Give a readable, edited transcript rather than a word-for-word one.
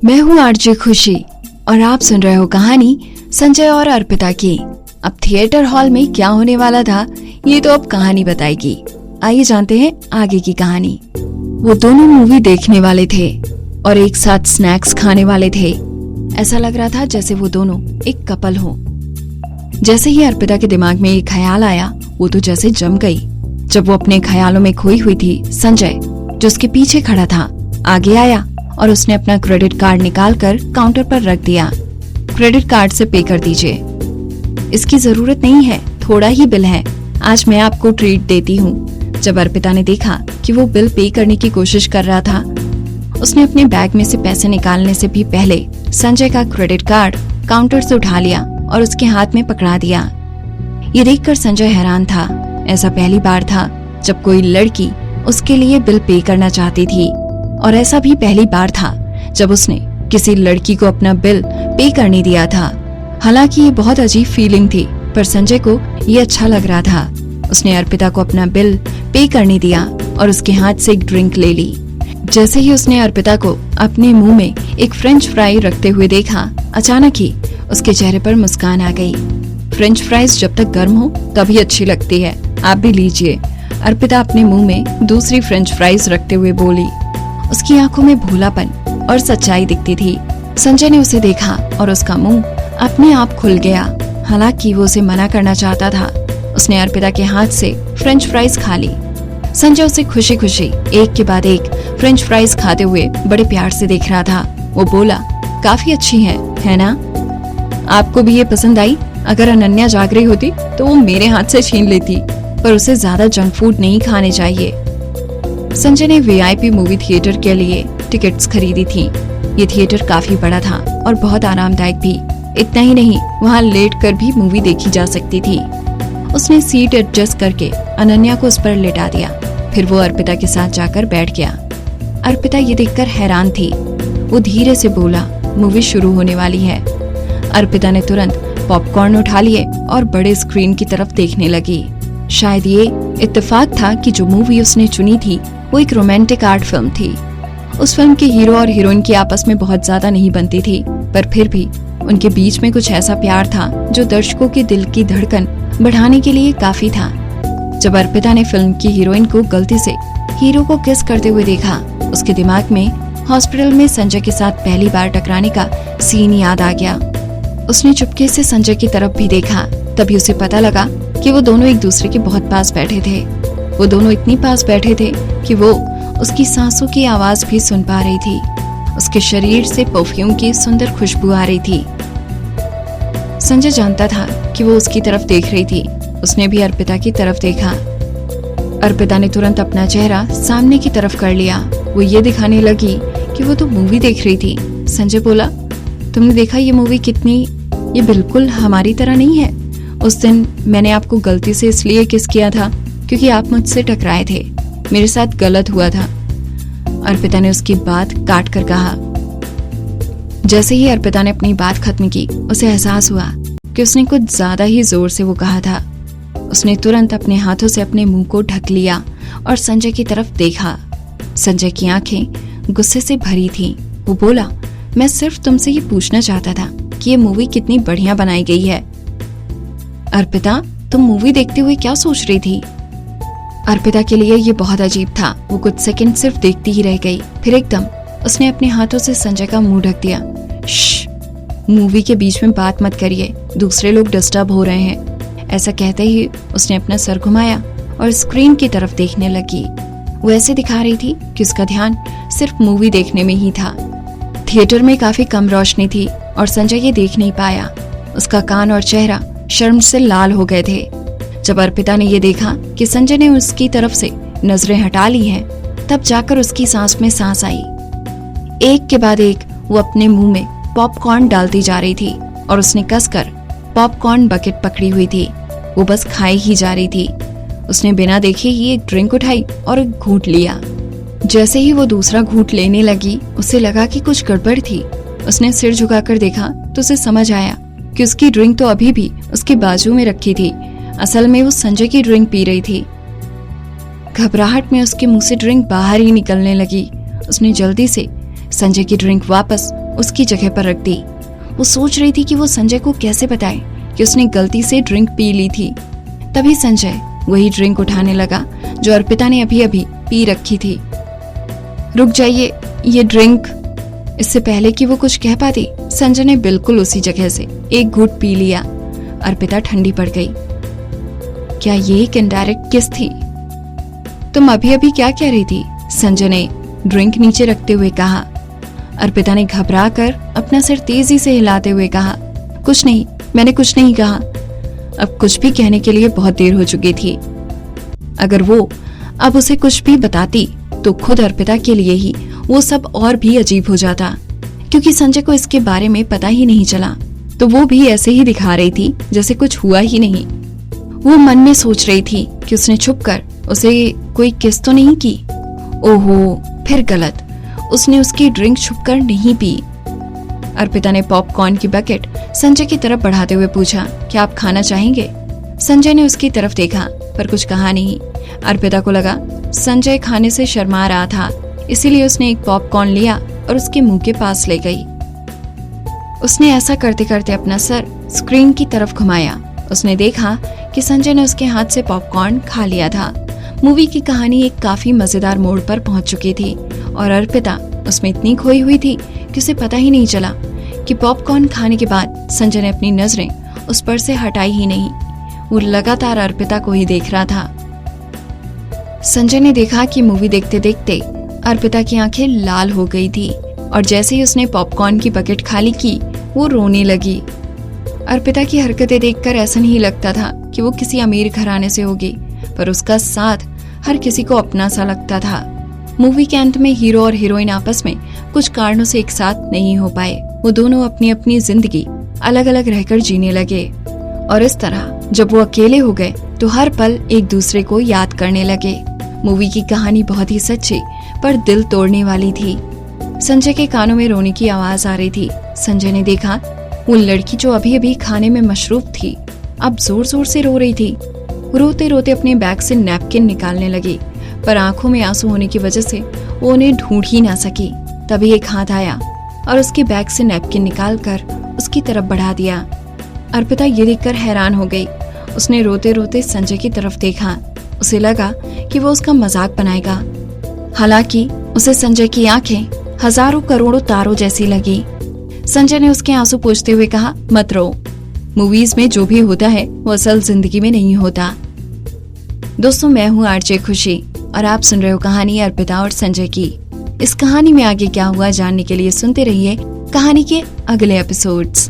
मैं हूँ आरजे खुशी और आप सुन रहे हो कहानी संजय और अर्पिता की। अब थिएटर हॉल में क्या होने वाला था ये तो अब कहानी बताएगी। आइए जानते हैं आगे की कहानी। वो दोनों मूवी देखने वाले थे और एक साथ स्नैक्स खाने वाले थे। ऐसा लग रहा था जैसे वो दोनों एक कपल हो। जैसे ही अर्पिता के दिमाग में एक ख्याल आया वो तो जैसे जम गई। जब वो अपने ख्यालों में खोई हुई थी, संजय जो उसके पीछे खड़ा था आगे आया और उसने अपना क्रेडिट कार्ड निकालकर काउंटर पर रख दिया। क्रेडिट कार्ड से पे कर दीजिए। इसकी जरूरत नहीं है, थोड़ा ही बिल है, आज मैं आपको ट्रीट देती हूँ। जब अर्पिता ने देखा कि वो बिल पे करने की कोशिश कर रहा था, उसने अपने बैग में से पैसे निकालने से भी पहले संजय का क्रेडिट कार्ड काउंटर से उठा लिया और उसके हाथ में पकड़ा दिया। ये देखकर संजय हैरान था। ऐसा पहली बार था जब कोई लड़की उसके लिए बिल पे करना चाहती थी और ऐसा भी पहली बार था जब उसने किसी लड़की को अपना बिल पे करने दिया था। हालांकि ये बहुत अजीब फीलिंग थी, पर संजय को ये अच्छा लग रहा था। उसने अर्पिता को अपना बिल पे करने दिया और उसके हाथ से एक ड्रिंक ले ली। जैसे ही उसने अर्पिता को अपने मुंह में एक फ्रेंच फ्राई रखते हुए देखा, अचानक ही उसके चेहरे पर मुस्कान आ गई। फ्रेंच फ्राइज जब तक गर्म हो तभी अच्छी लगती है, आप भी लीजिए। अर्पिता अपने मुंह में दूसरी फ्रेंच फ्राइज रखते हुए बोली। उसकी आंखों में भोलापन और सच्चाई दिखती थी। संजय ने उसे देखा और उसका मुंह अपने आप खुल गया। हालांकि वो उसे मना करना चाहता था। उसने अर्पिता के हाथ से फ्रेंच फ्राइज खा ली। संजय उसे खुशी खुशी एक के बाद एक फ्रेंच फ्राइज खाते हुए बड़े प्यार से देख रहा था। वो बोला, काफी अच्छी है ना? आपको भी ये पसंद आई? अगर अनन्या जाग रही होती तो वो मेरे हाथ से छीन लेती, पर उसे ज्यादा जंक फूड नहीं खाने चाहिए। संजय ने वीआईपी मूवी थिएटर के लिए टिकट्स खरीदी थी। ये थिएटर काफी बड़ा था और बहुत आरामदायक भी। इतना ही नहीं, वहाँ लेटकर भी मूवी देखी जा सकती थी। उसने सीट एडजस्ट करके अनन्या को उस पर लेटा दिया। फिर वो अर्पिता के साथ जाकर बैठ गया। अर्पिता ये देखकर हैरान थी। वो धीरे से बोला, मूवी शुरू होने वाली है। अर्पिता ने तुरंत पॉपकॉर्न उठा लिए और बड़े स्क्रीन की तरफ देखने लगी। शायद ये इत्तेफाक था कि जो मूवी उसने चुनी थी वो एक रोमांटिक आर्ट फिल्म थी। उस फिल्म के हीरो और हीरोइन की आपस में बहुत ज्यादा नहीं बनती थी, पर फिर भी उनके बीच में कुछ ऐसा प्यार था जो दर्शकों के दिल की धड़कन बढ़ाने के लिए काफी था। जब अर्पिता ने फिल्म की हीरोइन को गलती से हीरो को किस करते हुए देखा, उसके दिमाग में हॉस्पिटल में संजय के साथ पहली बार टकराने का सीन याद आ गया। उसने चुपके से संजय की तरफ भी देखा। तभी उसे पता लगा कि वो दोनों एक दूसरे के बहुत पास बैठे थे। वो दोनों इतनी पास बैठे थे कि वो उसकी सांसों की आवाज भी सुन पा रही थी। उसके शरीर से परफ्यूम की सुंदर खुशबू आ रही थी। संजय जानता था कि वो उसकी तरफ देख रही थी। उसने भी अर्पिता की तरफ देखा। अर्पिता ने तुरंत अपना चेहरा सामने की तरफ कर लिया। वो ये दिखाने लगी कि वो तो मूवी देख रही थी। संजय बोला, तुमने देखा ये मूवी कितनी, ये बिल्कुल हमारी तरह नहीं है। उस दिन मैंने आपको गलती से इसलिए किस किया था क्योंकि आप मुझसे टकराए थे। मेरे साथ गलत हुआ था। अर्पिता ने उसकी बात काट कर कहा। जैसे ही अर्पिता ने अपनी बात खत्म की, उसे एहसास हुआ कि उसने कुछ ज्यादा ही जोर से वो कहा था। उसने तुरंत अपने हाथों से अपने मुंह को ढक लिया और संजय की तरफ देखा। संजय की आंखें गुस्से से भरी थीं। वो बोला, मैं सिर्फ तुमसे ये पूछना चाहता था कि ये मूवी कितनी बढ़िया बनाई गई है। अर्पिता, तुम मूवी देखते हुए क्या सोच रही थी? अर्पिता के लिए ये बहुत अजीब था। वो कुछ सेकंड सिर्फ देखती ही रह गई। फिर एकदम उसने अपने हाथों से संजय का मुंह ढक दिया। श्श, मूवी के बीच में बात मत करिए, दूसरे लोग डिस्टर्ब हो रहे हैं। ऐसा कहते ही उसने अपना सर घुमाया और स्क्रीन की तरफ देखने लगी। वो ऐसे दिखा रही थी कि उसका ध्यान सिर्फ मूवी देखने में ही था। थिएटर में काफी कम रोशनी थी और संजय ये देख नहीं पाया। उसका कान और चेहरा शर्म से लाल हो गए थे। जब अर्पिता ने ये देखा कि संजय ने उसकी तरफ से नजरें हटा ली हैं, तब जाकर उसकी सांस में सांस आई। एक के बाद एक वो अपने मुंह में पॉपकॉर्न डालती जा रही थी और उसने कसकर पॉपकॉर्न बकेट पकड़ी हुई थी। वो बस खाई ही जा रही थी। उसने बिना देखे ही एक ड्रिंक उठाई और एक घूंट लिया। जैसे ही वो दूसरा घूंट लेने लगी, उसे लगा कि कुछ गड़बड़ थी। उसने सिर झुकाकर देखा तो उसे समझ आया कि उसकी ड्रिंक तो अभी भी उसके बाजू में रखी थी। असल में वो संजय की ड्रिंक पी रही थी। घबराहट में उसके मुंह से ड्रिंक बाहर ही निकलने लगी। उसने जल्दी से संजय की ड्रिंक वापस उसकी जगह पर रख दी। वो सोच रही थी कि वो संजय को कैसे बताए कि उसने गलती से ड्रिंक पी ली थी। तभी संजय वही ड्रिंक उठाने लगा जो अर्पिता ने अभी अभी पी रखी थी। रुक जाइए, ये ड्रिंक। इससे पहले कि वो कुछ कह पाती, संजय ने बिल्कुल उसी जगह से एक घूंट पी लिया। अर्पिता ठंडी पड़ गई। क्या ये एक इनडायरेक्ट किस थी? तुम अभी अभी क्या कह रही थी? संजय ने ड्रिंक नीचे रखते हुए कहा। अर्पिता ने घबरा कर अपना सिर तेजी से हिलाते हुए कहा, कुछ नहीं, मैंने कुछ नहीं कहा। अब कुछ भी कहने के लिए बहुत देर हो चुकी थी। अगर वो अब उसे कुछ भी बताती तो खुद अर्पिता के लिए ही वो सब और भी अजीब हो जाता, क्योंकि संजय को इसके बारे में पता ही नहीं चला। तो वो भी ऐसे ही दिखा रही थी जैसे कुछ हुआ ही नहीं। वो मन में सोच रही थी कि उसने छुपकर उसे कोई किस तो नहीं की। ओहो, फिर गलत, उसने उसकी ड्रिंक छुपकर नहीं पी। अर्पिता ने पॉपकॉर्न की बकेट संजय की तरफ बढ़ाते हुए पूछा, क्या आप खाना चाहेंगे? संजय ने उसकी तरफ देखा पर कुछ कहा नहीं। अर्पिता को लगा संजय खाने से शर्मा रहा था, इसीलिए उसने एक पॉपकॉर्न लिया और उसके मुंह के पास ले गई। उसने ऐसा करते करते अपना सर स्क्रीन की तरफ घुमाया। उसने देखा कि संजय ने उसके हाथ से पॉपकॉर्न खा लिया था। मूवी की कहानी एक काफी मजेदार मोड़ पर पहुंच चुकी थी और अर्पिता उसमें इतनी खोई हुई थी कि उसे पता ही नहीं चला कि पॉपकॉर्न खाने के बाद संजय ने अपनी नजरें उस पर से हटाई ही नहीं। वो लगातार अर्पिता को ही देख रहा था। संजय ने देखा कि मूवी देखते देखते अर्पिता की आंखें लाल हो गई थी और जैसे ही उसने पॉपकॉर्न की बकेट खाली की, वो रोने लगी। अर्पिता की हरकतें देखकर ऐसा नहीं लगता था कि वो किसी अमीर घराने से होगी, पर उसका साथ हर किसी को अपना सा लगता था। मूवी के अंत में हीरो और हीरोइन आपस में कुछ कारणों से एक साथ नहीं हो पाए। वो दोनों अपनी अपनी जिंदगी अलग अलग रहकर जीने लगे और इस तरह जब वो अकेले हो गए तो हर पल एक दूसरे को याद करने लगे। मूवी की कहानी बहुत ही सच्ची पर दिल तोड़ने वाली थी। संजय के कानों में रोने की आवाज आ रही थी। संजय ने देखा वो लड़की जो अभी अभी खाने में मशरूफ थी अब जोर जोर से रो रही थी। रोते रोते अपने बैग से नैपकिन निकालने लगी, पर आंखों में आंसू होने की वजह से वो उन्हें ढूंढ ही ना सकी। तभी एक हाथ आया और उसके बैग से नैपकिन निकालकर उसकी तरफ बढ़ा दिया। अर्पिता ये देखकर हैरान हो गई। उसने रोते रोते संजय की तरफ देखा। उसे लगा कि वो उसका मजाक बनाएगा। हालांकि उसे संजय की आंखें हजारों करोड़ों तारों जैसी लगी। संजय ने उसके आंसू पोंछते हुए कहा, मत रो, मूवीज में जो भी होता है वो असल जिंदगी में नहीं होता। दोस्तों, मैं हूँ आरजे खुशी और आप सुन रहे हो कहानी अर्पिता और संजय की। इस कहानी में आगे क्या हुआ जानने के लिए सुनते रहिए कहानी के अगले एपिसोड्स।